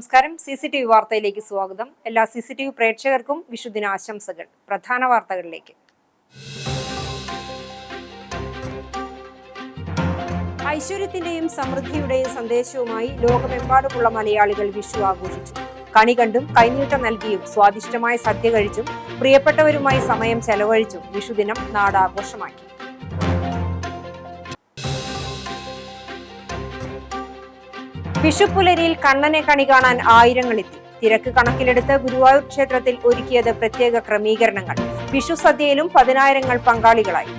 നമസ്കാരം. CCTV വാർത്തയിലേക്ക് സ്വാഗതം. എല്ലാ CCTV പ്രേക്ഷകർക്കും വിഷുദിന ആശംസകൾ. പ്രധാന വാർത്തകളിലേക്ക്. ഐശ്വര്യത്തിന്റെയും സമൃദ്ധിയുടെയും സന്ദേശവുമായി ലോകമെമ്പാടുമുള്ള മലയാളികൾ വിഷു ആഘോഷിച്ചു. കണി കണ്ടും കൈനീട്ടം നൽകിയും സ്വാദിഷ്ടമായ സദ്യ കഴിച്ചും പ്രിയപ്പെട്ടവരുമായി സമയം ചെലവഴിച്ചും വിഷുദിനം നാടാഘോഷമാക്കി. വിഷുപ്പുലരിയിൽ കണ്ണനെ കണി കാണാൻ ആയിരങ്ങളെത്തി. തിരക്ക് കണക്കിലെടുത്ത് ഗുരുവായൂർ ക്ഷേത്രത്തിൽ ഒരുക്കിയത് പ്രത്യേക ക്രമീകരണങ്ങൾ. വിഷു സദ്യയിലും 10,000 പങ്കാളികളായി.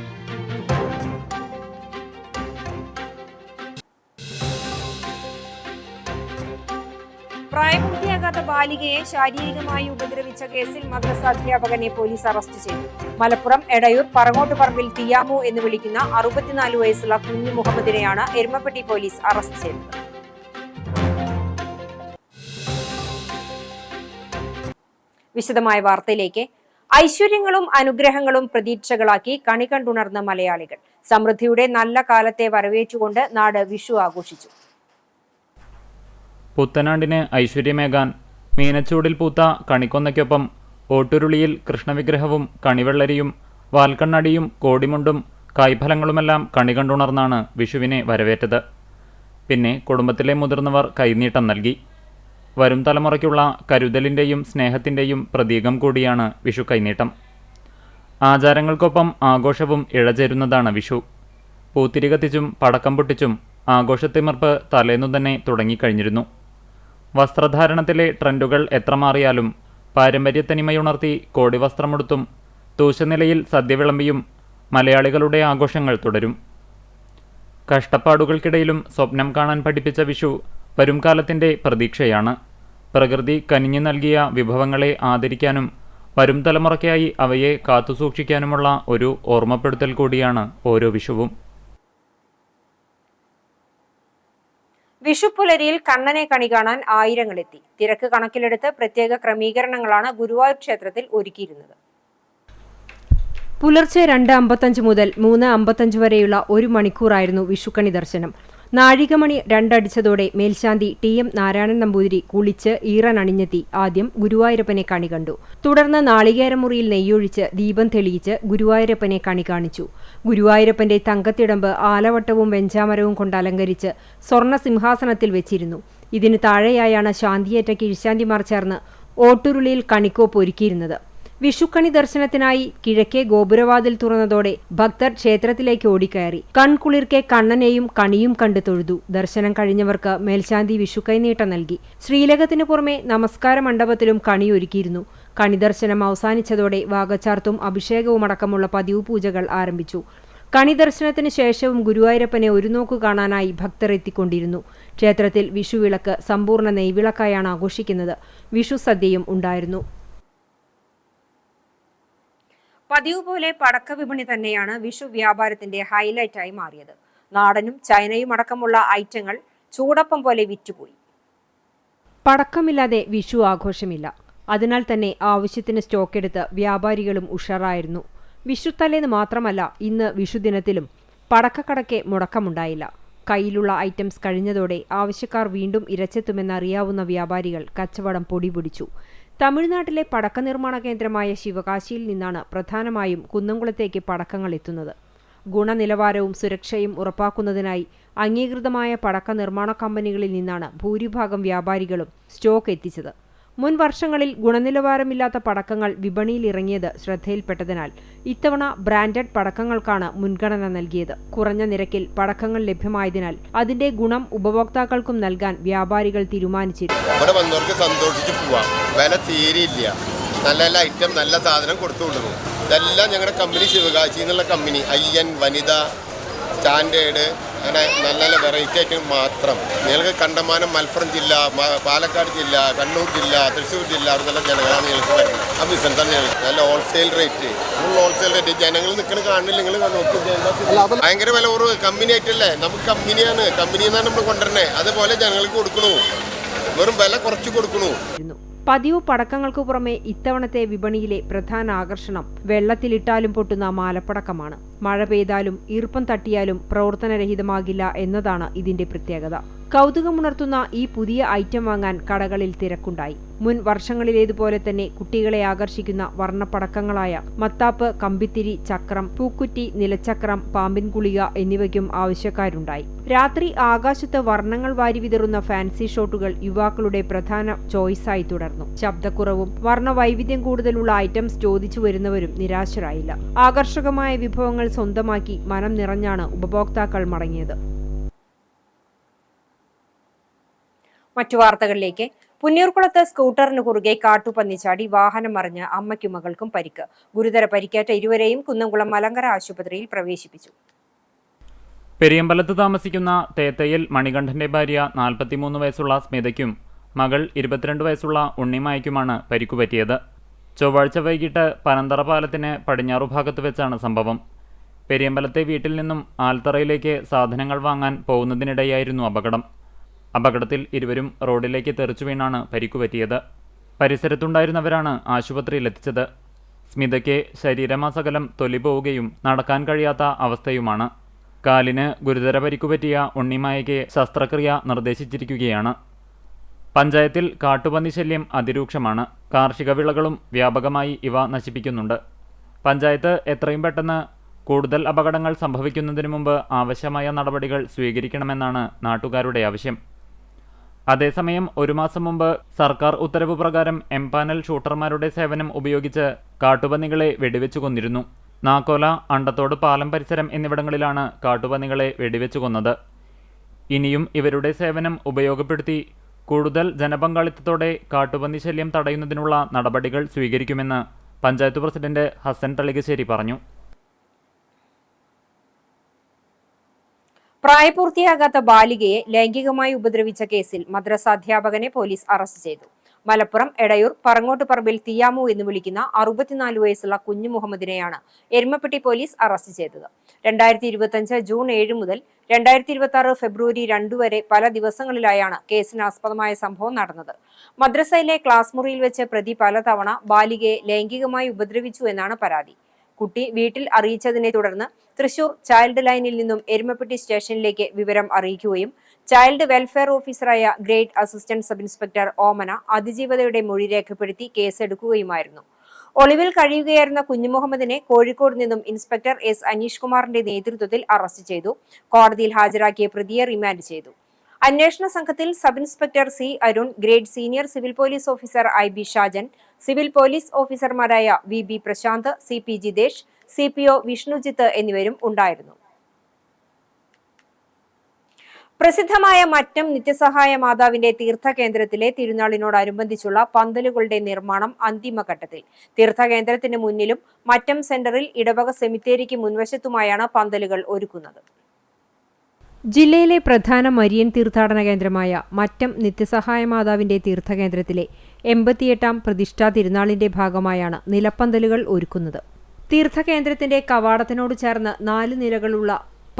പ്രായപൂർത്തിയാകാത്ത ബാലികയെ ശാരീരികമായി ഉപദ്രവിച്ച കേസിൽ മദ്രസ അധ്യാപകനെ പോലീസ് അറസ്റ്റ് ചെയ്തു. മലപ്പുറം എടയൂർ പറങ്ങോട്ടുപറമ്പിൽ തിയാമു എന്ന് വിളിക്കുന്ന 64 വയസ്സുള്ള കുഞ്ഞു മുഹമ്മദിനെയാണ് എരുമപ്പെട്ടി പോലീസ് അറസ്റ്റ് ചെയ്തത്. വിശദമായ വാർത്തയിലേക്ക്. ഐശ്വര്യങ്ങളും അനുഗ്രഹങ്ങളും പ്രതീക്ഷകളാക്കി കണി കണ്ടുണർന്ന മലയാളികൾ സമൃദ്ധിയുടെ നല്ല കാലത്തെ വരവേറ്റുകൊണ്ട് നാട് വിഷു ആഘോഷിച്ചു. പുത്തനാണ്ടിന് ഐശ്വര്യമേകാൻ മീനച്ചൂടിൽ പൂത്ത കണിക്കൊന്നയ്ക്കൊപ്പം ഓട്ടുരുളിയിൽ കൃഷ്ണവിഗ്രഹവും കണിവെള്ളരിയും വാൽക്കണ്ണടിയും കോടിമുണ്ടും കായ്ഫലങ്ങളുമെല്ലാം കണി കണ്ടുണർന്നാണ് വിഷുവിനെ വരവേറ്റത്. പിന്നെ കുടുംബത്തിലെ മുതിർന്നവർ കൈനീട്ടം നൽകി. വരും തലമുറയ്ക്കുള്ള കരുതലിൻ്റെയും സ്നേഹത്തിൻ്റെയും പ്രതീകം കൂടിയാണ് വിഷു കൈനീട്ടം. ആചാരങ്ങൾക്കൊപ്പം ആഘോഷവും ഇഴചേരുന്നതാണ് വിഷു. പൂത്തിരി കത്തിച്ചും പടക്കം പൊട്ടിച്ചും ആഘോഷത്തിമിർപ്പ് തലേന്നു തന്നെ തുടങ്ങിക്കഴിഞ്ഞിരുന്നു. വസ്ത്രധാരണത്തിലെ ട്രെൻഡുകൾ എത്ര മാറിയാലും പാരമ്പര്യത്തനിമയുണർത്തി കോടിവസ്ത്രമെടുത്തും തൂശനിലയിൽ സദ്യ വിളമ്പിയും മലയാളികളുടെ ആഘോഷങ്ങൾ തുടരും. കഷ്ടപ്പാടുകൾക്കിടയിലും സ്വപ്നം കാണാൻ പഠിപ്പിച്ച വിഷു വരും കാലത്തിൻ്റെ പ്രതീക്ഷയാണ്. പ്രകൃതി കനിഞ്ഞു നൽകിയ വിഭവങ്ങളെ ആദരിക്കാനും വരും തലമുറയ്ക്കായി അവയെ കാത്തുസൂക്ഷിക്കാനുമുള്ള ഒരു ഓർമ്മപ്പെടുത്തൽ കൂടിയാണ് ഓരോ വിഷുവും. വിഷുപ്പുലരിയിൽ കണ്ണനെ കണി കാണാൻ ആയിരങ്ങളെത്തി. തിരക്ക് കണക്കിലെടുത്ത് പ്രത്യേക ക്രമീകരണങ്ങളാണ് ഗുരുവായൂർ ക്ഷേത്രത്തിൽ ഒരുക്കിയിരുന്നത്. പുലർച്ചെ 2:55 മുതൽ 3:55 വരെയുള്ള 1 മണിക്കൂറായിരുന്നു വിഷുക്കണി ദർശനം. നാഴികമണി 2 അടിച്ചതോടെ മേൽശാന്തി TM നാരായണൻ നമ്പൂതിരി കുളിച്ച് ഈറനണിഞ്ഞെത്തി ആദ്യം ഗുരുവായൂരപ്പനെ കണി കണ്ടു. തുടർന്ന് നാളികേരമുറിയിൽ നെയ്യൊഴിച്ച് ദീപം തെളിയിച്ച് ഗുരുവായൂരപ്പനെ കണി കാണിച്ചു. ഗുരുവായൂരപ്പന്റെ തങ്കത്തിടമ്പ് ആലവട്ടവും വെഞ്ചാമരവും കൊണ്ട് അലങ്കരിച്ച് സ്വർണ്ണ സിംഹാസനത്തിൽ വെച്ചിരുന്നു. ഇതിന് താഴെയായാണ് ശാന്തിയേറ്റ കീഴ്ശാന്തിമാർ ചേർന്ന് ഓട്ടുരുളിയിൽ കണിക്കോപ്പ് ഒരുക്കിയിരുന്നത്. വിഷുക്കണി ദർശനത്തിനായി കിഴക്കേ ഗോപുരവാതിൽ തുറന്നതോടെ ഭക്തർ ക്ഷേത്രത്തിലേക്ക് ഓടിക്കയറി. കൺകുളിർക്കെ കണ്ണനെയും കണിയും കണ്ടു തൊഴുതു. ദർശനം കഴിഞ്ഞവർക്ക് മേൽശാന്തി വിഷുക്കൈനീട്ടം നൽകി. ശ്രീലകത്തിനു പുറമെ നമസ്കാര മണ്ഡപത്തിലും കണിയൊരുക്കിയിരുന്നു. കണിദർശനം അവസാനിച്ചതോടെ വാകച്ചാർത്തും അഭിഷേകവുമടക്കമുള്ള പതിവ് പൂജകൾ ആരംഭിച്ചു. കണി ദർശനത്തിന് ശേഷവും ഗുരുവായൂരപ്പനെ ഒരു നോക്കു കാണാനായി ഭക്തർ എത്തിക്കൊണ്ടിരുന്നു. ക്ഷേത്രത്തിൽ വിഷുവിളക്ക് സമ്പൂർണ്ണ നെയ്വിളക്കായാണ് ആഘോഷിക്കുന്നത്. വിഷു സദ്യയും ഉണ്ടായിരുന്നു. പതിവ് പോലെ പടക്ക വിപണി തന്നെയാണ് വിഷു വ്യാപാരത്തിന്റെ ഹൈലൈറ്റായി മാറിയത്. നാടനും ചൈനയും അടക്കമുള്ള ഐറ്റങ്ങൾ ചൂടപ്പം പോലെ വിറ്റുപോയി. പടക്കമില്ലാതെ വിഷു ആഘോഷമില്ല. അതിനാൽ തന്നെ ആവശ്യത്തിന് സ്റ്റോക്കെടുത്ത് വ്യാപാരികളും ഉഷാറായിരുന്നു. വിഷുത്തലേന്ന് മാത്രമല്ല, ഇന്ന് വിഷുദിനത്തിലും പടക്കക്കടയ്ക്ക് മുടക്കമുണ്ടായില്ല. കയ്യിലുള്ള ഐറ്റംസ് കഴിഞ്ഞതോടെ ആവശ്യക്കാർ വീണ്ടും ഇരച്ചെത്തുമെന്നറിയാവുന്ന വ്യാപാരികൾ കച്ചവടം പൊടിപിടിച്ചു. തമിഴ്നാട്ടിലെ പടക്ക നിർമ്മാണ കേന്ദ്രമായ ശിവകാശിയിൽ നിന്നാണ് പ്രധാനമായും കുന്നംകുളത്തേക്ക് പടക്കങ്ങൾ എത്തുന്നത്. ഗുണനിലവാരവും സുരക്ഷയും ഉറപ്പാക്കുന്നതിനായി അംഗീകൃതമായ പടക്ക നിർമ്മാണ കമ്പനികളിൽ നിന്നാണ് ഭൂരിഭാഗം വ്യാപാരികളും സ്റ്റോക്ക് എത്തിച്ചത്. മുൻ വർഷങ്ങളിൽ ഗുണനിലവാരമില്ലാത്ത പടക്കങ്ങൾ വിപണിയിൽ ഇറങ്ങിയത് ശ്രദ്ധയിൽപ്പെട്ടതിനാൽ ഇത്തവണ ബ്രാൻഡഡ് പടക്കങ്ങൾക്കാണ് മുൻഗണന നൽകിയത്. കുറഞ്ഞ നിരക്കിൽ പടക്കങ്ങൾ ലഭ്യമായതിനാൽ അതിന്റെ ഗുണം ഉപഭോക്താക്കൾക്കും നൽകാൻ വ്യാപാരികൾ തീരുമാനിച്ചിരുന്നു. നല്ല ഐറ്റം, നല്ല സാധനം കൊടുത്തുകൊണ്ടിരുന്നു. ഇതെല്ലാം ഞങ്ങളുടെ കമ്പനി ശിവകാശി എന്നുള്ള കമ്പനി, IN, വനിത, സ്റ്റാൻഡേർഡ്, അങ്ങനെ നല്ല നല്ല വെറൈറ്റി ഐറ്റം മാത്രം. ഞങ്ങൾക്ക് കണ്ടമാനം മലപ്പുറം ജില്ല, പാലക്കാട് ജില്ല, കണ്ണൂർ ജില്ല, തൃശ്ശൂർ ജില്ല, അവിടുത്തെ ജനങ്ങളാണ് ഞങ്ങൾക്ക് വരുന്നത്. ആ ബിസിനസ്സാണ് ഞങ്ങൾക്ക് നല്ല wholesale rate, full wholesale rate. ജനങ്ങൾ നിൽക്കുന്ന കാണില്ല, നിങ്ങൾ നോക്കി ഭയങ്കര വില കുറവ്. കമ്പനി ആയിട്ടല്ലേ, നമുക്ക് കമ്പനിയാണ്, കമ്പനിയിൽ നിന്നാണ് നമ്മൾ കൊണ്ടുവരണേ. അതുപോലെ ജനങ്ങൾക്ക് കൊടുക്കണു, വെറും വില കുറച്ച് കൊടുക്കണു. പതിവ് പടക്കങ്ങൾക്കു പുറമെ ഇത്തവണത്തെ വിപണിയിലെ പ്രധാന ആകർഷണം വെള്ളത്തിലിട്ടാലും പൊട്ടുന്ന മാലപ്പടക്കമാണ്. മഴ പെയ്താലും ഈർപ്പം തട്ടിയാലും പ്രവർത്തനരഹിതമാകില്ല എന്നതാണ് ഇതിന്റെ പ്രത്യേകത. കൗതുകമുണർത്തുന്ന ഈ പുതിയ ഐറ്റം വാങ്ങാൻ കടകളിൽ തിരക്കുണ്ടായി. മുൻ വർഷങ്ങളിലേതുപോലെ തന്നെ കുട്ടികളെ ആകർഷിക്കുന്ന വർണ്ണപ്പടക്കങ്ങളായ മത്താപ്പ്, കമ്പിത്തിരി, ചക്രം, പൂക്കുറ്റി, നിലച്ചക്രം, പാമ്പിൻ ഗുളിക എന്നിവയ്ക്കും ആവശ്യക്കാരുണ്ടായി. രാത്രി ആകാശത്ത് വർണ്ണങ്ങൾ വാരി വിതറുന്ന ഫാൻസി ഷോട്ടുകൾ യുവാക്കളുടെ പ്രധാന ചോയ്സായി തുടർന്നു. ശബ്ദക്കുറവും വർണ്ണവൈവിധ്യം കൂടുതലുള്ള ഐറ്റംസ് ചോദിച്ചു വരുന്നവരും നിരാശരായില്ല. ആകർഷകമായ വിഭവങ്ങൾ സ്വന്തമാക്കി മനം നിറഞ്ഞാണ് ഉപഭോക്താക്കൾ മടങ്ങിയത്. മറ്റു വാർത്തകളിലേക്ക്. പുന്നൂർകുളത്ത് സ്കൂട്ടറിന് കുറുകെ കാട്ടുപന്നി ചാടി വാഹനം മറിഞ്ഞ് അമ്മയ്ക്കും മകൾക്കും പരിക്ക്. ഗുരുതര പരിക്കേറ്റ ഇരുവരെയും കുന്നംകുളം മലങ്കര ആശുപത്രിയിൽ പ്രവേശിപ്പിച്ചു. പെരിയമ്പലത്ത് താമസിക്കുന്ന തേത്തയിൽ മണികണ്ഠന്റെ ഭാര്യ 43 വയസ്സുള്ള സ്മിതയ്ക്കും മകൾ 22 വയസ്സുള്ള ഉണ്ണിമായ്ക്കുമാണ് പരിക്കുപറ്റിയത്. ചൊവ്വാഴ്ച വൈകിട്ട് പനന്തറ പാലത്തിന് പടിഞ്ഞാറുഭാഗത്ത് വെച്ചാണ് സംഭവം. പെരിയമ്പലത്തെ വീട്ടിൽ നിന്നും ആൽത്തറയിലേക്ക് സാധനങ്ങൾ വാങ്ങാൻ പോകുന്നതിനിടെയായിരുന്നു അപകടം. അപകടത്തിൽ ഇരുവരും റോഡിലേക്ക് തെറിച്ചു വീണാണ് പരിക്കുപറ്റിയത്. പരിസരത്തുണ്ടായിരുന്നവരാണ് ആശുപത്രിയിലെത്തിച്ചത്. സ്മിതയ്ക്ക് ശരീരമാസകലം തൊലി പോവുകയും നടക്കാൻ കഴിയാത്ത അവസ്ഥയുമാണ്. കാലിന് ഗുരുതര പരിക്കുപറ്റിയ ഉണ്ണിമായയ്ക്ക് ശസ്ത്രക്രിയ നിർദ്ദേശിച്ചിരിക്കുകയാണ്. പഞ്ചായത്തിൽ കാട്ടുപന്നി ശല്യം അതിരൂക്ഷമാണ്. കാർഷിക വിളകളും വ്യാപകമായി ഇവ നശിപ്പിക്കുന്നുണ്ട്. പഞ്ചായത്ത് എത്രയും പെട്ടെന്ന് കൂടുതൽ അപകടങ്ങൾ സംഭവിക്കുന്നതിന് മുമ്പ് ആവശ്യമായ നടപടികൾ സ്വീകരിക്കണമെന്നാണ് നാട്ടുകാരുടെ ആവശ്യം. അതേസമയം 1 മാസം മുമ്പ് സർക്കാർ ഉത്തരവ് പ്രകാരം എംപാനൽ ഷൂട്ടർമാരുടെ സേവനം ഉപയോഗിച്ച് കാട്ടുപന്നികളെ വെടിവെച്ചു കൊന്നിരുന്നു. നാക്കോല, അണ്ടത്തോട് പാലം പരിസരം എന്നിവിടങ്ങളിലാണ് കാട്ടുപന്നികളെ വെടിവെച്ചു കൊന്നത്. ഇനിയും ഇവരുടെ സേവനം ഉപയോഗപ്പെടുത്തി കൂടുതൽ ജനപങ്കാളിത്തത്തോടെ കാട്ടുപന്നി ശല്യം തടയുന്നതിനുള്ള നടപടികൾ സ്വീകരിക്കുമെന്ന് പഞ്ചായത്ത് പ്രസിഡന്റ് ഹസൻ തളികശ്ശേരി പറഞ്ഞു. പ്രായപൂർത്തിയാകാത്ത ബാലികയെ ലൈംഗികമായി ഉപദ്രവിച്ച കേസിൽ മദ്രസ അധ്യാപകനെ പോലീസ് അറസ്റ്റ് ചെയ്തു. മലപ്പുറം എടയൂർ പറങ്ങോട്ടുപറമ്പിൽ തിയാമു എന്ന് വിളിക്കുന്ന 64 വയസ്സുള്ള കുഞ്ഞു മുഹമ്മദിനെയാണ് എരുമപ്പെട്ടി പോലീസ് അറസ്റ്റ് ചെയ്തത്. 2025 ജൂൺ 7 മുതൽ 2026 ഫെബ്രുവരി 2 വരെ പല ദിവസങ്ങളിലായാണ് കേസിനാസ്പദമായ സംഭവം നടന്നത്. മദ്രസയിലെ ക്ലാസ് മുറിയിൽ വെച്ച് പ്രതി പലതവണ ബാലികയെ ലൈംഗികമായി ഉപദ്രവിച്ചു എന്നാണ് പരാതി. കുട്ടി വീട്ടിൽ അറിയിച്ചതിനെ തുടർന്ന് തൃശൂർ ചൈൽഡ് ലൈനിൽ നിന്നും എരുമപ്പെട്ടി സ്റ്റേഷനിലേക്ക് വിവരം അറിയിക്കുകയും ചൈൽഡ് വെൽഫെയർ ഓഫീസറായ ഗ്രേഡ് അസിസ്റ്റന്റ് സബ് ഇൻസ്പെക്ടർ ഓമന അതിജീവതയുടെ മൊഴി രേഖപ്പെടുത്തി കേസെടുക്കുകയുമായിരുന്നു. ഒളിവിൽ കഴിയുകയായിരുന്ന കുഞ്ഞുമുഹമ്മദിനെ കോഴിക്കോട് നിന്നും ഇൻസ്പെക്ടർ എസ് അനീഷ് കുമാറിന്റെ നേതൃത്വത്തിൽ അറസ്റ്റ് ചെയ്തു. കോടതിയിൽ ഹാജരാക്കിയ പ്രതിയെ റിമാൻഡ് ചെയ്തു. അന്വേഷണ സംഘത്തിൽ sub inspector C Arun, grade senior civil police officer IB Shajan, civil police ഓഫീസർമാരായ VB Prashanth, CP Jithesh, CPO Vishnujith എന്നിവരും ഉണ്ടായിരുന്നു. പ്രസിദ്ധമായ മറ്റം നിത്യസഹായ മാതാവിന്റെ തീർത്ഥകേന്ദ്രത്തിലെ തിരുനാളിനോടനുബന്ധിച്ചുള്ള പന്തലുകളുടെ നിർമ്മാണം അന്തിമഘട്ടത്തിൽ. തീർത്ഥകേന്ദ്രത്തിന് മുന്നിലും മറ്റം സെന്ററിൽ ഇടവക സെമിത്തേരിക്ക് മുൻവശത്തുമായാണ് പന്തലുകൾ ഒരുക്കുന്നത്. ജില്ലയിലെ പ്രധാന മരിയൻ തീർത്ഥാടന കേന്ദ്രമായ മറ്റം നിത്യസഹായ മാതാവിന്റെ തീർത്ഥകേന്ദ്രത്തിലെ 88ാം പ്രതിഷ്ഠാ തിരുനാളിന്റെ ഭാഗമായാണ് നിലപ്പന്തലുകൾ ഒരുക്കുന്നത്. തീർത്ഥകേന്ദ്രത്തിന്റെ കവാടത്തിനോട് ചേർന്ന് 4 നിലകളുള്ള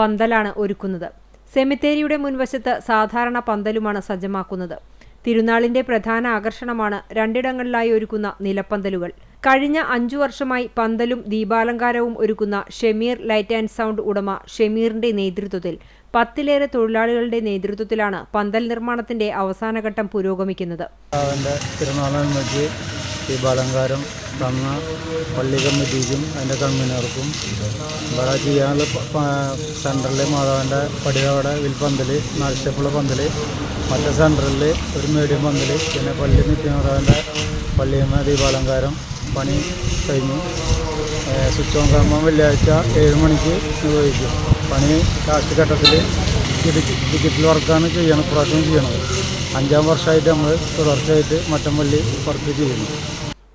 പന്തലാണ് ഒരുക്കുന്നത്. സെമിത്തേരിയുടെ മുൻവശത്ത് സാധാരണ പന്തലുമാണ് സജ്ജമാക്കുന്നത്. തിരുനാളിന്റെ പ്രധാന ആകർഷണമാണ് 2 ഇടങ്ങളിലായി ഒരുക്കുന്ന നിലപ്പന്തലുകൾ. കഴിഞ്ഞ 5 വർഷമായി പന്തലും ദീപാലങ്കാരവും ഒരുക്കുന്ന ഷെമീർ ലൈറ്റ് ആൻഡ് സൗണ്ട് ഉടമ ഷെമീറിന്റെ നേതൃത്വത്തിൽ 10ലേറെ തൊഴിലാളികളുടെ നേതൃത്വത്തിലാണ് പന്തൽ നിർമ്മാണത്തിന്റെ അവസാനഘട്ടം പുരോഗമിക്കുന്നത്. തിരുനാളിനനുസരിച്ച് ദീപാലങ്കാരം തന്ന പള്ളി കമ്മിറ്റിക്കും അതിൻ്റെ കൺവീനർക്കും ഇവിടെ ചെയ്യാനുള്ള സെൻറ്ററിൽ മാതാവിൻ്റെ പടികവിടെ വിൽപ്പന്തൽ 4 സ്റ്റെപ്പുള്ള പന്തൽ, മറ്റേ സെൻറ്ററിൽ ഒരു മീഡിയം പന്തൽ, പിന്നെ പള്ളി നിത്യമാതാവിൻ്റെ പള്ളിയമ്മ ദീപാലങ്കാരം പണി കഴിഞ്ഞു. സ്വിച്ച് ഓൺ കർമ്മം വെള്ളിയാഴ്ച 7 മണിക്ക് നിർവഹിക്കും. പണി ലാസ്റ്റ് ഘട്ടത്തിൽ ഡിജിറ്റൽ വർക്കാണ് പ്രാവശ്യം ചെയ്യണത്. 5ാം വർഷമായിട്ട് നമ്മൾ തുടർച്ചയായിട്ട് മറ്റംപള്ളി വർക്ക് ചെയ്യുന്നു.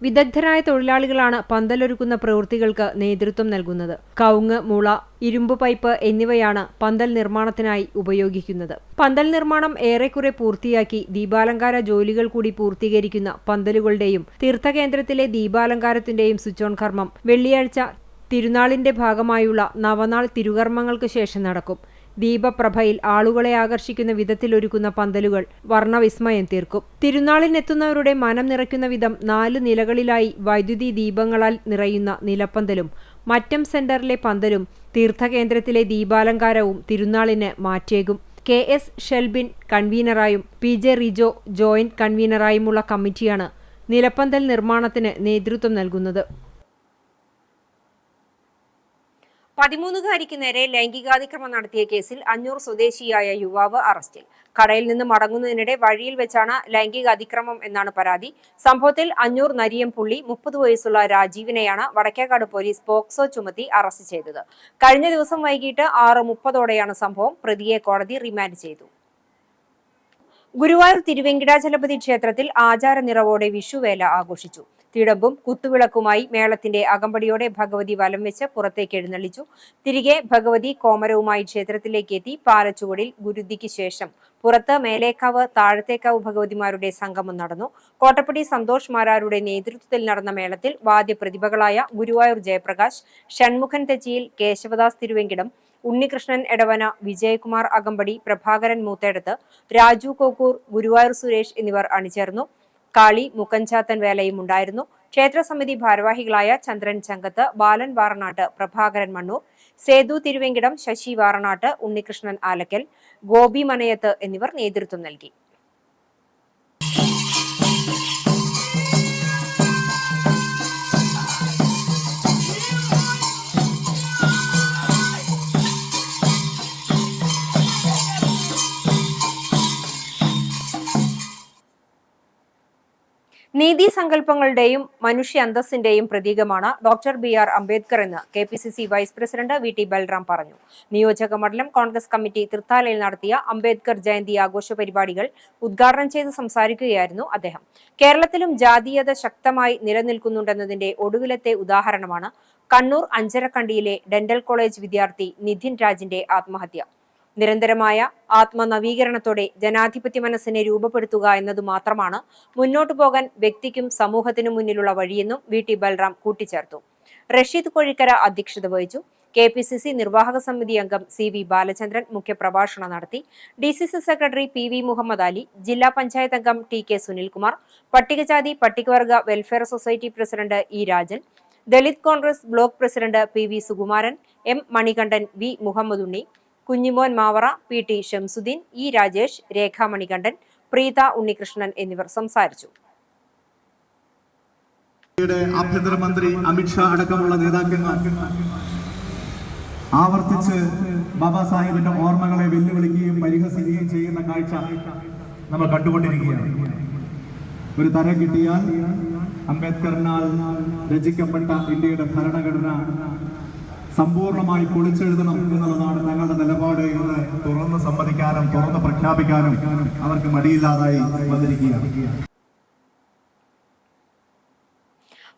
വിദഗ്ധരായ തൊഴിലാളികളാണ് പന്തലൊരുക്കുന്ന പ്രവൃത്തികൾക്ക് നേതൃത്വം നൽകുന്നത്. കവുങ്ങ്, മുള, ഇരുമ്പ് പൈപ്പ് എന്നിവയാണ് പന്തൽ നിർമ്മാണത്തിനായി ഉപയോഗിക്കുന്നത്. പന്തൽ നിർമ്മാണം ഏറെക്കുറെ പൂർത്തിയാക്കി ദീപാലങ്കാര ജോലികൾ കൂടി പൂർത്തീകരിക്കുന്ന പന്തലുകളുടെയും തീർത്ഥകേന്ദ്രത്തിലെ ദീപാലങ്കാരത്തിന്റെയും സ്വിച്ച് ഓൺ കർമ്മം വെള്ളിയാഴ്ച തിരുനാളിന്റെ ഭാഗമായുള്ള നവനാൾ തിരുകർമ്മങ്ങൾക്ക് ശേഷം നടക്കും. ദീപപ്രഭയിൽ ആളുകളെ ആകർഷിക്കുന്ന വിധത്തിലൊരുക്കുന്ന പന്തലുകൾ വർണ്ണവിസ്മയം തീർക്കും. തിരുനാളിനെത്തുന്നവരുടെ മനം നിറയ്ക്കുന്ന വിധം 4 നിലകളിലായി വൈദ്യുതി ദീപങ്ങളാൽ നിറയുന്ന നിലപ്പന്തലും മറ്റം സെന്ററിലെ പന്തലും തീർത്ഥകേന്ദ്രത്തിലെ ദീപാലങ്കാരവും തിരുനാളിന് മാറ്റേകും. KS ഷെൽബിൻ കൺവീനറായും PJ റിജോ ജോയിന്റ് കൺവീനറായുമുള്ള കമ്മിറ്റിയാണ് നിലപ്പന്തൽ നിർമ്മാണത്തിന് നേതൃത്വം നൽകുന്നത്. 13-കാരിക്ക് നേരെ ലൈംഗികാതിക്രമം നടത്തിയ കേസിൽ അഞ്ഞൂർ സ്വദേശിയായ യുവാവ് അറസ്റ്റിൽ. കടയിൽ നിന്ന് മടങ്ങുന്നതിനിടെ വഴിയിൽ വെച്ചാണ് ലൈംഗിക അതിക്രമം എന്നാണ് പരാതി. സംഭവത്തിൽ അഞ്ഞൂർ നരിയംപുള്ളി 30 വയസ്സുള്ള രാജീവിനെയാണ് വടക്കേക്കാട് പോലീസ് പോക്സോ ചുമത്തി അറസ്റ്റ് ചെയ്തത്. കഴിഞ്ഞ ദിവസം വൈകിട്ട് 6:30ഓടെയാണ് സംഭവം. പ്രതിയെ കോടതി റിമാൻഡ് ചെയ്തു. ഗുരുവായൂർ തിരുവെങ്കിടാചലപതി ക്ഷേത്രത്തിൽ ആചാരനിറവോടെ വിഷുവേല ആഘോഷിച്ചു. തിടമ്പും കുത്തുവിളക്കുമായി മേളത്തിന്റെ അകമ്പടിയോടെ ഭഗവതി വലം വെച്ച് പുറത്തേക്ക് എഴുന്നള്ളിച്ചു. തിരികെ ഭഗവതി കോമരവുമായി ക്ഷേത്രത്തിലേക്ക് എത്തി പാലച്ചുവടിൽ ഗുരുതിക്ക് ശേഷം പുറത്ത് മേലേക്കാവ് താഴത്തേക്കാവ് ഭഗവതിമാരുടെ സംഗമം നടന്നു. കോട്ടപ്പടി സന്തോഷ് മാരാരുടെ നേതൃത്വത്തിൽ നടന്ന മേളത്തിൽ വാദ്യപ്രതിഭകളായ ഗുരുവായൂർ ജയപ്രകാശ്, ഷൺമുഖൻ തെച്ചിയിൽ, കേശവദാസ് തിരുവെങ്കിടം, ഉണ്ണികൃഷ്ണൻ എടവന, വിജയകുമാർ അകമ്പടി, പ്രഭാകരൻ മൂത്തേടത്ത്, രാജു കോക്കൂർ, ഗുരുവായൂർ സുരേഷ് എന്നിവർ അണിചേർന്നു. കാളി മുക്കഞ്ചാത്തൻ വേലയും ഉണ്ടായിരുന്നു. ക്ഷേത്രസമിതി ഭാരവാഹികളായ ചന്ദ്രൻ ചങ്കത്ത്, ബാലൻ വാറനാട്ട്, പ്രഭാകരൻ മണ്ണൂർ, സേതു തിരുവെങ്കിടം, ശശി വാറനാട്ട്, ഉണ്ണികൃഷ്ണൻ ആലക്കൽ, ഗോപി മനയത്ത് എന്നിവർ നേതൃത്വം നൽകി. നീതി സങ്കല്പങ്ങളുടെയും മനുഷ്യ അന്തസ്സിന്റെയും പ്രതീകമാണ് ഡോക്ടർ BR അംബേദ്കർ എന്ന് KPCC vice president VT Balram പറഞ്ഞു. നിയോജക മണ്ഡലം കോൺഗ്രസ് കമ്മിറ്റി തൃത്താലയിൽ നടത്തിയ അംബേദ്കർ ജയന്തി ആഘോഷ പരിപാടികൾ ഉദ്ഘാടനം ചെയ്ത് സംസാരിക്കുകയായിരുന്നു അദ്ദേഹം. കേരളത്തിലും ജാതീയത ശക്തമായി നിലനിൽക്കുന്നുണ്ടെന്നതിന്റെ ഒടുവിലത്തെ ഉദാഹരണമാണ് കണ്ണൂർ അഞ്ചരക്കണ്ടിയിലെ ഡെന്റൽ കോളേജ് വിദ്യാർത്ഥി നിധിൻ രാജിന്റെ ആത്മഹത്യ. നിരന്തരമായ ആത്മനവീകരണത്തോടെ ജനാധിപത്യ മനസ്സിനെ രൂപപ്പെടുത്തുക എന്നതു മാത്രമാണ് മുന്നോട്ടു പോകാൻ വ്യക്തിക്കും സമൂഹത്തിനു മുന്നിലുള്ള വഴിയെന്നും VT ബൽറാം കൂട്ടിച്ചേർത്തു. റഷീദ് കോഴിക്കര അധ്യക്ഷത വഹിച്ചു. KPCC നിർവാഹക സമിതി അംഗം CV ബാലചന്ദ്രൻ മുഖ്യപ്രഭാഷണം നടത്തി. DCC secretary PV Muhammad Ali, ജില്ലാ പഞ്ചായത്ത് അംഗം TK സുനിൽകുമാർ, പട്ടികജാതി പട്ടികവർഗ welfare society president E Rajan, Dalit Congress block president PV Sukumaran, M Manikandan, V Muhammad Unni, Kunjimon Mavara, PT Shamsuddin, E Rajesh, Rekha Manikandan, Preetha Unnikrishnan എന്നിവർ സംസാരിച്ചു. ആഭ്യന്തരമന്ത്രി അമിത്ഷാ അടക്കമുള്ള നേതാക്കന്മാർ ആവർത്തിച്ച് ബാബാ സാഹിബിന്റെ ഓർമ്മകളെ വെല്ലുവിളിക്കുകയും പരിഹസിക്കുകയും ചെയ്യുന്ന കാഴ്ച നമ്മൾ കണ്ടുകൊണ്ടിരിക്കുകയാണ്. ഒരു തരം കിട്ടിയാൽ അംബേദ്കറിനാൽ രചിക്കപ്പെട്ട ഇന്ത്യയുടെ ഭരണഘടന സമ്പൂർണമായി പൊളിച്ചെഴുതണം എന്നുള്ളതാണ് തങ്ങളുടെ നിലപാട് എന്ന് തുറന്ന് സമ്മതിക്കാനും തുറന്ന് പ്രഖ്യാപിക്കാനും അവർക്ക് മടിയില്ലാതായി വന്നിരിക്കുകയാണ്.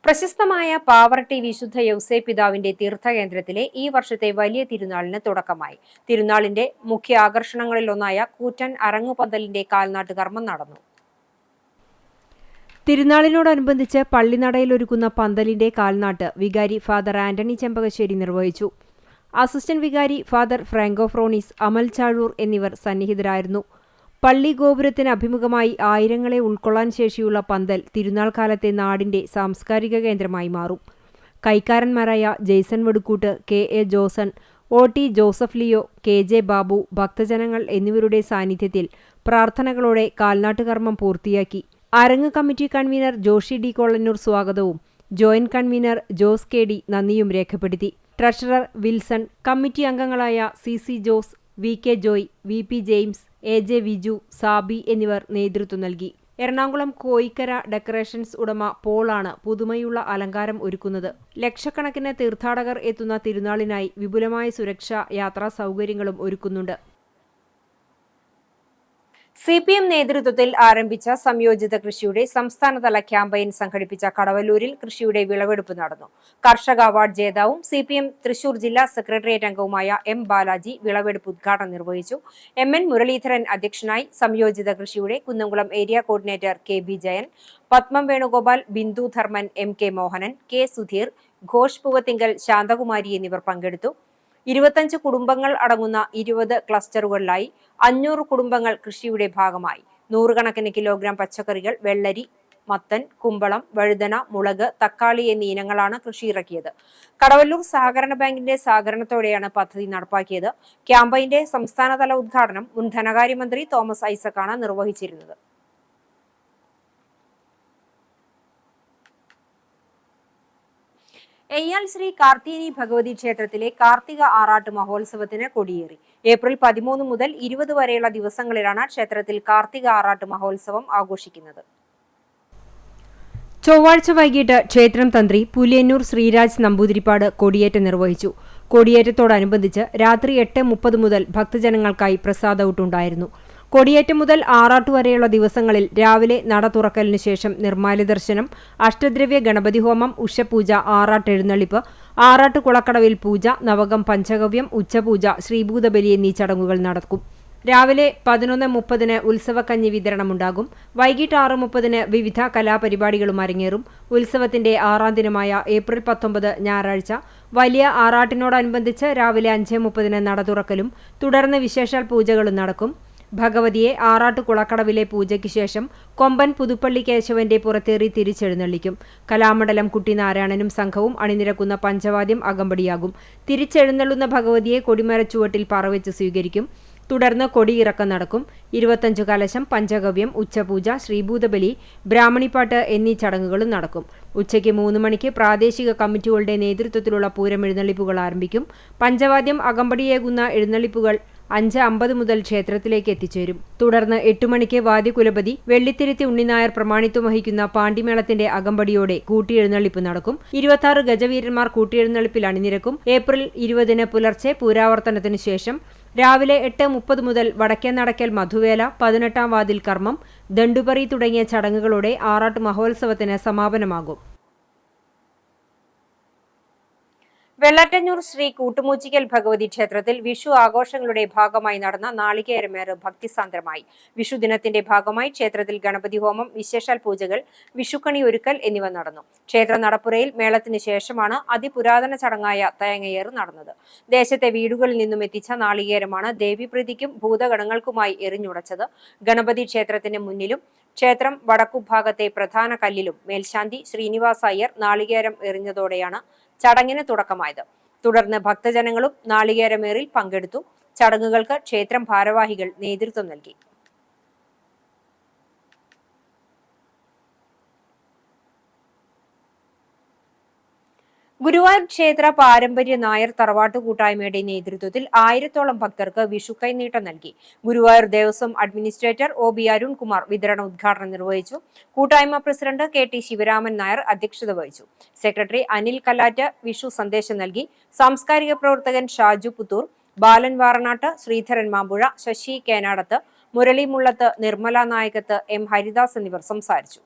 പ്രശസ്തമായ പാവറട്ടി വിശുദ്ധ യൗസേ പിതാവിന്റെ തീർത്ഥകേന്ദ്രത്തിലെ ഈ വർഷത്തെ വലിയ തിരുനാളിന് തുടക്കമായി. തിരുനാളിന്റെ മുഖ്യ ആകർഷണങ്ങളിലൊന്നായ കൂറ്റൻ അരങ്ങുപന്തലിന്റെ കാൽനാട്ട് കർമ്മം നടന്നു. തിരുനാളിനോടനുബന്ധിച്ച് പള്ളിനടയിലൊരുക്കുന്ന പന്തലിന്റെ കാൽനാട്ട് വികാരി ഫാദർ ആന്റണി ചെമ്പകശ്ശേരി നിർവഹിച്ചു. അസിസ്റ്റന്റ് വികാരി ഫാദർ ഫ്രാങ്കോ ഫ്രോണീസ്, അമൽ ചാഴൂർ എന്നിവർ സന്നിഹിതരായിരുന്നു. പള്ളി ഗോപുരത്തിന് അഭിമുഖമായി ആയിരങ്ങളെ ഉൾക്കൊള്ളാൻ ശേഷിയുള്ള പന്തൽ തിരുനാൾ കാലത്തെ നാടിന്റെ സാംസ്കാരിക കേന്ദ്രമായി മാറും. കൈക്കാരന്മാരായ Jaison Vadukkoot, KA Joson, OT Joseph Leo, KJ Babu, ഭക്തജനങ്ങൾ എന്നിവരുടെ സാന്നിധ്യത്തിൽ പ്രാർത്ഥനകളോടെ കാൽനാട്ടുകർമ്മം പൂർത്തിയാക്കി. അരങ്ങ് committee convener Joshi D Kollannur സ്വാഗതവും ജോയിന്റ് കൺവീനർ ജോസ് KD നന്ദിയും രേഖപ്പെടുത്തി. ട്രഷറർ വിൽസൺ, കമ്മിറ്റി അംഗങ്ങളായ CC Jose, VK Joy, VP James, AJ Viju, Sabi എന്നിവർ നേതൃത്വം നൽകി. എറണാകുളം കോയിക്കര ഡെക്കറേഷൻസ് ഉടമ പോളാണ് പുതുമയുള്ള അലങ്കാരം ഒരുക്കുന്നത്. ലക്ഷക്കണക്കിന് തീർത്ഥാടകർ എത്തുന്ന തിരുനാളിനായി വിപുലമായ സുരക്ഷാ യാത്രാ സൗകര്യങ്ങളും ഒരുക്കുന്നുണ്ട്. CPM നേതൃത്വത്തിൽ ആരംഭിച്ച സംയോജിത കൃഷിയുടെ സംസ്ഥാനതല ക്യാമ്പയിൻ സംഘടിപ്പിച്ച കടവല്ലൂരിൽ കൃഷിയുടെ വിളവെടുപ്പ് നടന്നു. കർഷക അവാർഡ് ജേതാവും CPM തൃശൂർ ജില്ലാ സെക്രട്ടേറിയറ്റ് അംഗവുമായ M ബാലാജി വിളവെടുപ്പ് ഉദ്ഘാടനം നിർവഹിച്ചു. MN മുരളീധരൻ അധ്യക്ഷനായി. സംയോജിത കൃഷിയുടെ Kunnamkulam area coordinator KB Jayan, Padmam Venugopal, Bindu Dharman, MK Mohanan, K Sudheer, Ghosh Poovathingal, Shanthakumari എന്നിവർ പങ്കെടുത്തു. 25 കുടുംബങ്ങൾ അടങ്ങുന്ന 20 ക്ലസ്റ്ററുകളിലായി 500 കുടുംബങ്ങൾ കൃഷിയുടെ ഭാഗമായി. 100 കണക്കിന് കിലോഗ്രാം പച്ചക്കറികൾ, വെള്ളരി, മത്തൻ, കുമ്പളം, വഴുതന, മുളക്, തക്കാളി എന്നീ ഇനങ്ങളാണ് കൃഷി ഇറക്കിയത്. കടവല്ലൂർ സഹകരണ ബാങ്കിന്റെ സഹകരണത്തോടെയാണ് പദ്ധതി നടപ്പാക്കിയത്. ക്യാമ്പയിന്റെ സംസ്ഥാനതല ഉദ്ഘാടനം മുൻ ധനകാര്യമന്ത്രി തോമസ് ഐസക്കാണ് നിർവഹിച്ചിരുന്നത്. എയ്യാൽ ശ്രീ കാർത്തികേനി ഭഗവതി ക്ഷേത്രത്തിലെ കാർത്തിക ആറാട്ട് മഹോത്സവത്തിന് കൊടിയേറി. ഏപ്രിൽ 13 മുതൽ 20 വരെയുള്ള ദിവസങ്ങളിലാണ് ക്ഷേത്രത്തിൽ കാർത്തിക ആറാട്ട് മഹോത്സവം ആഘോഷിക്കുന്നത്. ചൊവ്വാഴ്ച വൈകിട്ട് ക്ഷേത്രം തന്ത്രി പുലിയന്നൂർ ശ്രീരാജ് നമ്പൂതിരിപ്പാട് കൊടിയേറ്റം നിർവഹിച്ചു. കൊടിയേറ്റത്തോടനുബന്ധിച്ച് രാത്രി 8:30 മുതൽ ഭക്തജനങ്ങൾക്കായി പ്രസാദഊട്ടുണ്ടായിരുന്നു. കൊടിയേറ്റം മുതൽ ആറാട്ട് വരെയുള്ള ദിവസങ്ങളിൽ രാവിലെ നട തുറക്കലിനു ശേഷം നിർമ്മാല്യ ദർശനം, അഷ്ടദ്രവ്യ ഗണപതി ഹോമം, ഉഷപൂജ, ആറാട്ട് എഴുന്നള്ളിപ്പ്, ആറാട്ട് കുളക്കടവിൽ പൂജ, നവകം പഞ്ചഗവ്യം, ഉച്ചപൂജ, ശ്രീഭൂതബലി എന്നീ ചടങ്ങുകൾ നടക്കും. രാവിലെ 11:30 ഉത്സവക്കഞ്ഞി വിതരണമുണ്ടാകും. വൈകിട്ട് 6:30 വിവിധ കലാപരിപാടികളും അരങ്ങേറും. ഉത്സവത്തിന്റെ 6ാം ദിനമായ ഏപ്രിൽ 19 ഞായറാഴ്ച വലിയ ആറാട്ടിനോടനുബന്ധിച്ച് രാവിലെ 5:30 നട തുറക്കലും തുടർന്ന് വിശേഷാൽ പൂജകളും നടക്കും. ഭഗവതിയെ ആറാട്ട് കുളക്കടവിലെ പൂജയ്ക്ക് ശേഷം കൊമ്പൻ പുതുപ്പള്ളി കേശവന്റെ പുറത്തേറി തിരിച്ചെഴുന്നള്ളിക്കും. കലാമണ്ഡലം കുട്ടിനാരായണനും സംഘവും അണിനിരക്കുന്ന പഞ്ചവാദ്യം അകമ്പടിയാകും. തിരിച്ചെഴുന്നള്ളുന്ന ഭഗവതിയെ കൊടിമരച്ചുവട്ടിൽ പറവെച്ച് സ്വീകരിക്കും. തുടർന്ന് കൊടിയിറക്കം നടക്കും. 25 കലശം, പഞ്ചഗവ്യം, ഉച്ചപൂജ, ശ്രീഭൂതബലി, ബ്രാഹ്മണിപ്പാട്ട് എന്നീ ചടങ്ങുകളും നടക്കും. ഉച്ചയ്ക്ക് 3 മണിക്ക് പ്രാദേശിക കമ്മിറ്റികളുടെ നേതൃത്വത്തിലുള്ള പൂരം എഴുന്നള്ളിപ്പുകൾ ആരംഭിക്കും. പഞ്ചവാദ്യം അകമ്പടിയേകുന്ന എഴുന്നള്ളിപ്പുകൾ 5:50 മുതൽ ക്ഷേത്രത്തിലേക്ക് എത്തിച്ചേരും. തുടർന്ന് 8 മണിക്ക് വാദ്യകുലപതി വെള്ളിത്തിരുത്തി ഉണ്ണിനായർ പ്രമാണിത്വം വഹിക്കുന്ന പാണ്ടിമേളത്തിന്റെ അകമ്പടിയോടെ കൂട്ടിയെഴുന്നള്ളിപ്പ് നടക്കും. 26 ഗജവീരന്മാർ കൂട്ടിയെഴുന്നള്ളിപ്പിൽ അണിനിരക്കും. ഏപ്രിൽ 20 പുലർച്ചെ പൂരാവർത്തനത്തിനു ശേഷം രാവിലെ 8:30 മുതൽ വടക്കേനടക്കൽ മധുവേല, 18ാം വാതിൽ കർമ്മം, ദണ്ടുപറി തുടങ്ങിയ ചടങ്ങുകളോടെ ആറാട്ട് മഹോത്സവത്തിന് സമാപനമാകും. വെള്ളാറ്റഞ്ഞൂർ ശ്രീ കൂട്ടുമൂച്ചിക്കൽ ഭഗവതി ക്ഷേത്രത്തിൽ വിഷു ആഘോഷങ്ങളുടെ ഭാഗമായി നടന്ന നാളികേരമേറ് ഭക്തിസാന്ദ്രമായി. വിഷു ദിനത്തിന്റെ ഭാഗമായി ക്ഷേത്രത്തിൽ ഗണപതി ഹോമം, വിശേഷാൽ പൂജകൾ, വിഷുക്കണി ഒരുക്കൽ എന്നിവ നടന്നു. ക്ഷേത്ര നടപ്പുരയിൽ മേളത്തിന് ശേഷമാണ് അതിപുരാതന ചടങ്ങായ തേങ്ങയേറ് നടന്നത്. ദേശത്തെ വീടുകളിൽ നിന്നും എത്തിച്ച നാളികേരമാണ് ദേവീപ്രീതിക്കും ഭൂതഗണങ്ങൾക്കുമായി എറിഞ്ഞുടച്ചത്. ഗണപതി ക്ഷേത്രത്തിന് മുന്നിലും ക്ഷേത്രം വടക്കുഭാഗത്തെ പ്രധാന കല്ലിലും മേൽശാന്തി ശ്രീനിവാസ അയ്യർ നാളികേരം എറിഞ്ഞതോടെയാണ് ചടങ്ങിന് തുടക്കമായത്. തുടർന്ന് ഭക്തജനങ്ങളും നാളികേരമേറിൽ പങ്കെടുത്തു. ചടങ്ങുകൾക്ക് ക്ഷേത്രം ഭാരവാഹികൾ നേതൃത്വം നൽകി. ഗുരുവായൂർ ക്ഷേത്ര പാരമ്പര്യ നായർ തറവാട്ടു കൂട്ടായ്മയുടെ നേതൃത്വത്തിൽ 1000-ഓളം ഭക്തർക്ക് വിഷു കൈനീട്ടം നൽകി. ഗുരുവായൂർ ദേവസ്വം അഡ്മിനിസ്ട്രേറ്റർ OB അരുൺകുമാർ വിതരണ ഉദ്ഘാടനം നിർവഹിച്ചു. കൂട്ടായ്മ പ്രസിഡന്റ് KT ശിവരാമൻ നായർ അധ്യക്ഷത വഹിച്ചു. സെക്രട്ടറി അനിൽ കല്ലാറ്റ് വിഷു സന്ദേശം നൽകി. സാംസ്കാരിക പ്രവർത്തകൻ ഷാജു പുത്തൂർ, ബാലൻ വാറനാട്ട്, ശ്രീധരൻ മാമ്പുഴ, ശശി കേനാടത്ത്, മുരളി മുള്ളത്ത്, നിർമ്മല നായകത്ത്, M ഹരിദാസ് എന്നിവർ സംസാരിച്ചു.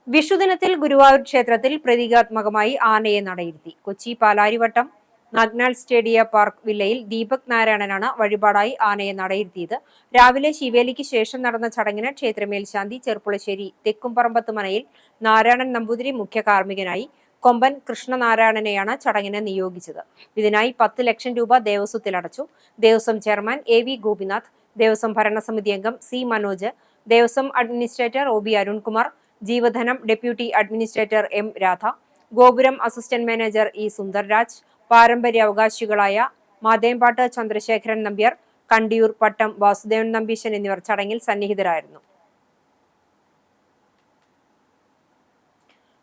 വിഷുദിനത്തിൽ ഗുരുവായൂർ ക്ഷേത്രത്തിൽ പ്രതീകാത്മകമായി ആനയെ നടയിരുത്തി. കൊച്ചി പാലാരിവട്ടം നാഗ്നാൾ സ്റ്റേഡിയ പാർക്ക് വില്ലയിൽ ദീപക് നാരായണനാണ് വഴിപാടായി ആനയെ നടയിരുത്തിയത്. രാവിലെ ശിവേലിക്ക് ശേഷം നടന്ന ചടങ്ങിന് ക്ഷേത്രമേൽശാന്തി ചെർപ്പുളശ്ശേരി തെക്കുംപറമ്പത്ത് മനയിൽ നാരായണൻ നമ്പൂതിരി മുഖ്യ കാർമ്മികനായി. കൊമ്പൻ കൃഷ്ണനാരായണനെയാണ് ചടങ്ങിന് നിയോഗിച്ചത്. ഇതിനായി 10 ലക്ഷം രൂപ ദേവസ്വത്തിൽ അടച്ചു. ദേവസ്വം ചെയർമാൻ AV ഗോപിനാഥ്, ദേവസ്വം ഭരണസമിതി അംഗം C Manoj, Devaswom administrator OB Arunkumar, Jeevadhanam deputy administrator M Radha, ഗോപുരം അസിസ്റ്റന്റ് മാനേജർ E സുന്ദർരാജ്, പാരമ്പര്യ അവകാശികളായ മാതേമ്പാട്ട് ചന്ദ്രശേഖരൻ നമ്പ്യാർ, കണ്ടിയൂർ പട്ടം വാസുദേവൻ നമ്പീശൻ എന്നിവർ ചടങ്ങിൽ സന്നിഹിതരായിരുന്നു.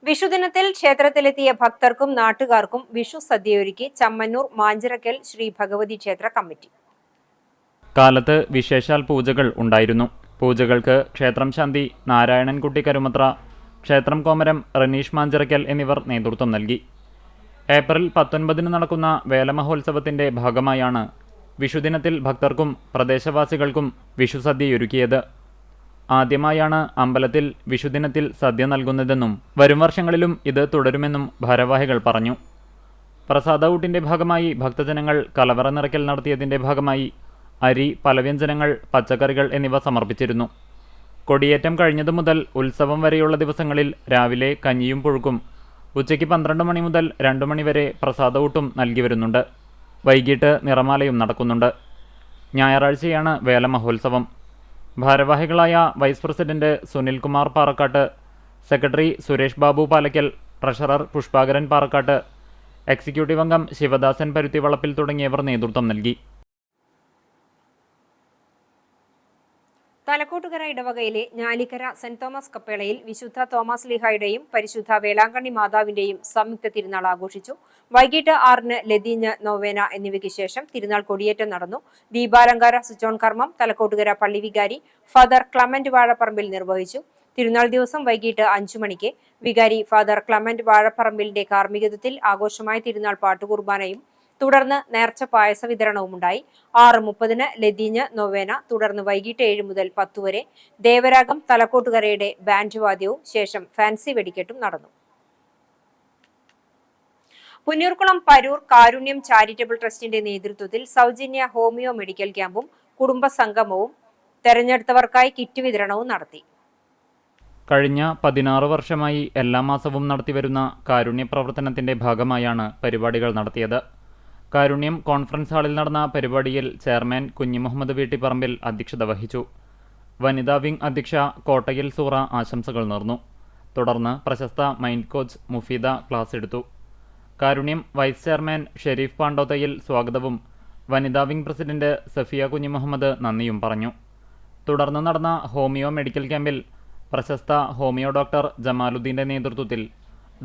വിഷുദിനത്തിൽ ക്ഷേത്രത്തിലെത്തിയ ഭക്തർക്കും നാട്ടുകാർക്കും വിഷു സദ്യയൊരുക്കി ചമ്മന്നൂർ മാഞ്ചിറക്കൽ ശ്രീ ഭഗവതി ക്ഷേത്ര കമ്മിറ്റി. കാലത്ത് വിശേഷാൽ പൂജകൾ ഉണ്ടായിരുന്നു. പൂജകൾക്ക് ക്ഷേത്രം ശാന്തി നാരായണൻകുട്ടി കരുമത്ര, ക്ഷേത്രം കോമരം റനീഷ് മാഞ്ചിറക്കൽ എന്നിവർ നേതൃത്വം നൽകി. ഏപ്രിൽ 19 നടക്കുന്ന വേലമഹോത്സവത്തിന്റെ ഭാഗമായാണ് വിഷുദിനത്തിൽ ഭക്തർക്കും പ്രദേശവാസികൾക്കും വിഷുസദ്യയൊരുക്കിയത്. ആദ്യമായാണ് അമ്പലത്തിൽ വിഷുദിനത്തിൽ സദ്യ നൽകുന്നതെന്നും വരും വർഷങ്ങളിലും ഇത് തുടരുമെന്നും ഭാരവാഹികൾ പറഞ്ഞു. പ്രസാദഊട്ടിന്റെ ഭാഗമായി ഭക്തജനങ്ങൾ കലവറ നിറയ്ക്കൽ നടത്തിയതിന്റെ ഭാഗമായി അരി, പലവ്യഞ്ജനങ്ങൾ, പച്ചക്കറികൾ എന്നിവ സമർപ്പിച്ചിരുന്നു. കൊടിയേറ്റം കഴിഞ്ഞതു മുതൽ ഉത്സവം വരെയുള്ള ദിവസങ്ങളിൽ രാവിലെ കഞ്ഞിയും പുഴുക്കും, ഉച്ചയ്ക്ക് 12 മണി മുതൽ 2 മണി വരെ പ്രസാദഊട്ടും നൽകി വരുന്നുണ്ട്. വൈകിട്ട് നിറമാലയും നടക്കുന്നുണ്ട്. ഞായറാഴ്ചയാണ് വേല മഹോത്സവം. ഭാരവാഹികളായ vice president Sunilkumar Parakkat, secretary Suresh Babu Palakkal, treasurer Pushpakaran Parakkat, executive അംഗം ശിവദാസൻ പരുത്തിവളപ്പിൽ തുടങ്ങിയവർ നേതൃത്വം നൽകി. തലക്കോട്ടുകര ഇടവകയിലെ ഞാലിക്കര സെന്റ് തോമസ് കപ്പേളയിൽ വിശുദ്ധ തോമസ് ലീഹായുടെയും പരിശുദ്ധ വേളാങ്കണ്ണി മാതാവിന്റെയും സംയുക്ത തിരുനാൾ ആഘോഷിച്ചു. വൈകിട്ട് 6-ന് ലതീഞ്ഞ്, നൊവേന എന്നിവയ്ക്ക് ശേഷം തിരുനാൾ കൊടിയേറ്റം നടന്നു. ദീപാലങ്കാര സ്വിച്ച് ഓൺ കർമ്മം തലക്കോട്ടുകര പള്ളി വികാരി ഫാദർ ക്ലമന്റ് വാഴപ്പറമ്പിൽ നിർവഹിച്ചു. തിരുനാൾ ദിവസം വൈകിട്ട് 5 മണിക്ക് വികാരി ഫാദർ ക്ലമന്റ് വാഴപ്പറമ്പിലിന്റെ കാർമ്മികത്വത്തിൽ ആഘോഷമായ തിരുനാൾ പാട്ടുകുർബാനയും തുടർന്ന് നേർച്ച പായസ വിതരണവും ഉണ്ടായി. 6:30-ന് ലതീഞ്ഞ്, നൊവേന, തുടർന്ന് വൈകിട്ട് 7 മുതൽ 10 വരെ ദേവരാഗം തലക്കോട്ടുകരയുടെ ബാൻഡ് വാദ്യവും ശേഷം ഫാൻസി വെടിക്കെട്ടും നടന്നു. പുന്നൂർക്കുളം പരൂർ കാരുണ്യം ചാരിറ്റബിൾ ട്രസ്റ്റിന്റെ നേതൃത്വത്തിൽ സൗജന്യ ഹോമിയോ മെഡിക്കൽ ക്യാമ്പും കുടുംബ സംഗമവും തെരഞ്ഞെടുത്തവർക്കായി കിറ്റ് വിതരണവും നടത്തി. കഴിഞ്ഞ 16 വർഷമായി എല്ലാ മാസവും നടത്തിവരുന്ന കാരുണ്യ പ്രവർത്തനത്തിന്റെ ഭാഗമായാണ് പരിപാടികൾ നടത്തിയത്. കാരുണ്യം കോൺഫറൻസ് ഹാളിൽ നടന്ന പരിപാടിയിൽ ചെയർമാൻ കുഞ്ഞിമുഹമ്മദ് വീട്ടിപ്പറമ്പിൽ അധ്യക്ഷത വഹിച്ചു. വനിതാ വിംഗ് അധ്യക്ഷ കോട്ടയിൽ സൂറ ആശംസകൾ നേർന്നു. തുടർന്ന് പ്രശസ്ത മൈൻഡ് കോച്ച് മുഫീദ ക്ലാസ് എടുത്തു. കാരുണ്യം വൈസ് ചെയർമാൻ ഷെരീഫ് പാണ്ടോത്തയിൽ സ്വാഗതവും വനിതാ വിംഗ് പ്രസിഡന്റ് സഫിയ കുഞ്ഞിമുഹമ്മദ് നന്ദിയും പറഞ്ഞു. തുടർന്ന് നടന്ന ഹോമിയോ മെഡിക്കൽ ക്യാമ്പിൽ പ്രശസ്ത ഹോമിയോ ഡോക്ടർ ജമാലുദ്ദീന്റെ നേതൃത്വത്തിൽ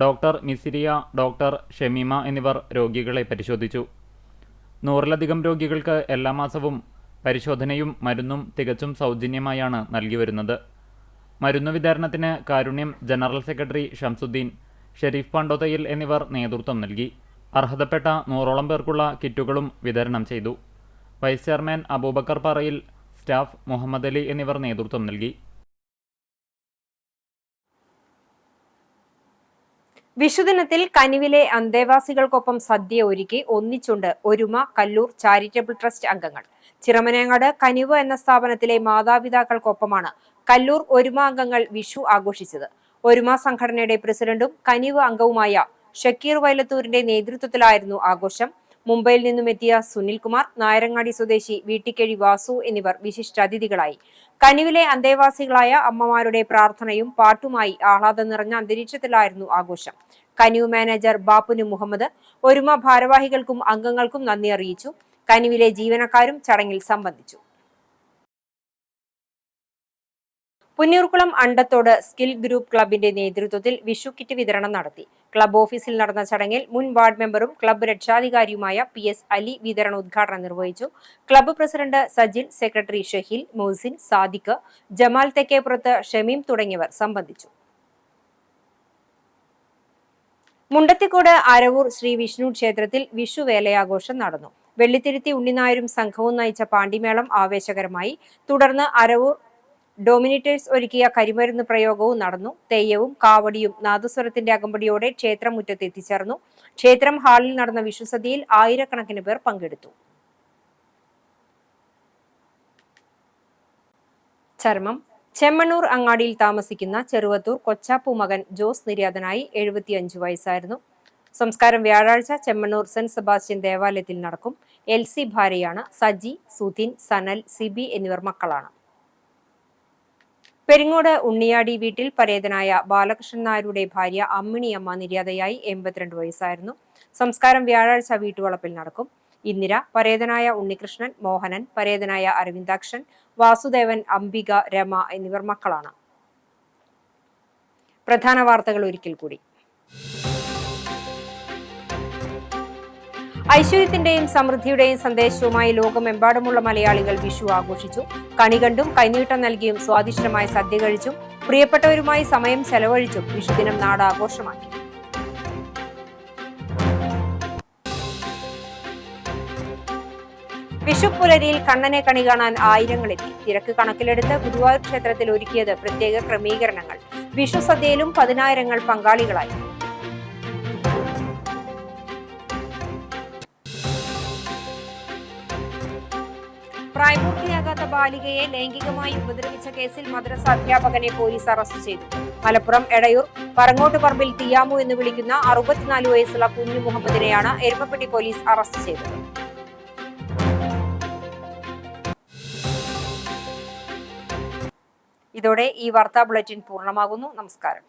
ഡോക്ടർ മിസിരിയ, ഡോക്ടർ ഷമീമ എന്നിവർ രോഗികളെ പരിശോധിച്ചു. 100-ലധികം രോഗികൾക്ക് എല്ലാ മാസവും പരിശോധനയും മരുന്നും തികച്ചും സൗജന്യമായാണ് നൽകി വരുന്നത്. മരുന്ന് വിതരണത്തിന് കാരുണ്യം ജനറൽ സെക്രട്ടറി ഷംസുദ്ദീൻ, ഷെരീഫ് പാണ്ടോത്തയിൽ എന്നിവർ നേതൃത്വം നൽകി. അർഹതപ്പെട്ട 100ഓളം പേർക്കുള്ള കിറ്റുകളും വിതരണം ചെയ്തു. വൈസ് ചെയർമാൻ അബൂബക്കർ പാറയിൽ, സ്റ്റാഫ് മുഹമ്മദ് അലി എന്നിവർ നേതൃത്വം നൽകി. വിഷുദിനത്തിൽ കനിവിലെ അന്തേവാസികൾക്കൊപ്പം സദ്യ ഒരുക്കി ഒന്നിച്ചുണ്ട് ഒരുമ കല്ലൂർ ചാരിറ്റബിൾ ട്രസ്റ്റ് അംഗങ്ങൾ. ചിറമനേങ്ങാട് കനിവ് എന്ന സ്ഥാപനത്തിലെ മാതാപിതാക്കൾക്കൊപ്പമാണ് കല്ലൂർ ഒരുമ അംഗങ്ങൾ വിഷു ആഘോഷിച്ചത്. ഒരുമ സംഘടനയുടെ പ്രസിഡന്റും കനിവ് അംഗവുമായ ഷക്കീർ വൈലത്തൂരിന്റെ നേതൃത്വത്തിലായിരുന്നു ആഘോഷം. മുംബൈയിൽ നിന്നുമെത്തിയ സുനിൽകുമാർ, നായരങ്ങാടി സ്വദേശി വീട്ടിക്കഴി വാസു എന്നിവർ വിശിഷ്ടാതിഥികളായി. കനിവിലെ അന്തേവാസികളായ അമ്മമാരുടെ പ്രാർത്ഥനയും പാട്ടുമായി ആഹ്ലാദം നിറഞ്ഞ അന്തരീക്ഷത്തിലായിരുന്നു ആഘോഷം. കനിവ് മാനേജർ ബാപ്പുനു മുഹമ്മദ് ഒരുമ ഭാരവാഹികൾക്കും അംഗങ്ങൾക്കും നന്ദി അറിയിച്ചു. കനിവിലെ ജീവനക്കാരും ചടങ്ങിൽ സംബന്ധിച്ചു. പുന്നൂർക്കുളം അണ്ടത്തോട് സ്കിൽ ഗ്രൂപ്പ് ക്ലബിന്റെ നേതൃത്വത്തിൽ വിഷു കിറ്റ് വിതരണം നടത്തി. ക്ലബ് ഓഫീസിൽ നടന്ന ചടങ്ങിൽ മുൻ വാർഡ് മെമ്പറും ക്ലബ് രക്ഷാധികാരിയുമായ PS അലി വിതരണോദ്ഘാടനം നിർവഹിച്ചു. Club president Sajil, secretary Shaheel, Mohsin, Sadiq, Jamal Thekkepurath, Shameem തുടങ്ങിയവർ സംബന്ധിച്ചു. മുണ്ടത്തിക്കോട് അരവൂർ ശ്രീ വിഷ്ണു ക്ഷേത്രത്തിൽ വിഷു വേലയാഘോഷം നടന്നു. വെള്ളിത്തിരുത്തി ഉണ്ണിനായരും സംഘവും നയിച്ച പാണ്ടിമേളം ആവേശകരമായി. തുടർന്ന് അരവൂർ ഡോമിനേറ്റേഴ്സ് ഒരുക്കിയ കരിമരുന്ന് പ്രയോഗവും നടന്നു. തെയ്യവും കാവടിയും നാദസ്വരത്തിന്റെ അകമ്പടിയോടെ ക്ഷേത്രമുറ്റത്ത് എത്തിച്ചേർന്നു. ക്ഷേത്രം ഹാളിൽ നടന്ന വിഷുസദ്യയിൽ ആയിരക്കണക്കിന് പേർ പങ്കെടുത്തു. ചർമ്മം. ചെമ്മണ്ണൂർ അങ്ങാടിയിൽ താമസിക്കുന്ന ചെറുവത്തൂർ കൊച്ചാപ്പു മകൻ ജോസ് നിര്യാതനായി. 75 വയസ്സായിരുന്നു. സംസ്കാരം വ്യാഴാഴ്ച ചെമ്മണ്ണൂർ സെന്റ് സെബാസ്റ്റ്യൻ ദേവാലയത്തിൽ നടക്കും. LC ഭാര്യയാണ്. സജി, സുധീൻ, സനൽ, സിബി എന്നിവർ മക്കളാണ്. പെരിങ്ങോട് ഉണ്ണിയാടി വീട്ടിൽ പരേതനായ ബാലകൃഷ്ണൻ നായരുടെ ഭാര്യ അമ്മിണിയമ്മ നിര്യാതയായി. 82 വയസ്സായിരുന്നു. സംസ്കാരം വ്യാഴാഴ്ച വീട്ടുവളപ്പിൽ നടക്കും. ഇന്ദിര, പരേതനായ ഉണ്ണികൃഷ്ണൻ, മോഹനൻ, പരേതനായ അരവിന്ദാക്ഷൻ, വാസുദേവൻ, അംബിക, രമ എന്നിവർ മക്കളാണ്. പ്രധാന വാർത്തകൾ ഒരിക്കൽ കൂടി. ഐശ്വര്യത്തിന്റെയും സമൃദ്ധിയുടെയും സന്ദേശവുമായി ലോകമെമ്പാടുമുള്ള മലയാളികൾ വിഷു ആഘോഷിച്ചു. കണി കണ്ടും കൈനീട്ടം നൽകിയും സ്വാദിഷ്ടമായ സദ്യ കഴിച്ചും പ്രിയപ്പെട്ടവരുമായി സമയം ചെലവഴിച്ചും വിഷുദിനം നാട് ആഘോഷമാക്കി. വിഷുപ്പുലരിയിൽ കണ്ണനെ കണി കാണാൻ ആയിരങ്ങളെത്തി. തിരക്ക് കണക്കിലെടുത്ത് ഗുരുവായൂർ ക്ഷേത്രത്തിൽ ഒരുക്കിയത് പ്രത്യേക ക്രമീകരണങ്ങൾ. വിഷു സദ്യയിലും 10,000 പങ്കാളികളായി. പ്രായപൂർത്തിയാകാത്ത ബാലികയെ ലൈംഗികമായി ഉപദ്രവിച്ച കേസിൽ മദ്രസ അധ്യാപകനെ പോലീസ് അറസ്റ്റ് ചെയ്തു. മലപ്പുറം എടയൂർ പറങ്ങോട്ട് പറമ്പിൽ തിയാമു എന്ന് വിളിക്കുന്ന 64 വയസ്സുള്ള കുഞ്ഞു മുഹമ്മദിനെയാണ് എരുമപ്പെട്ടി പോലീസ് അറസ്റ്റ് ചെയ്തത്. ഇതോടെ ഈ വാർത്താ ബുള്ളറ്റിൻ പൂർണ്ണമാകുന്നു. നമസ്കാരം.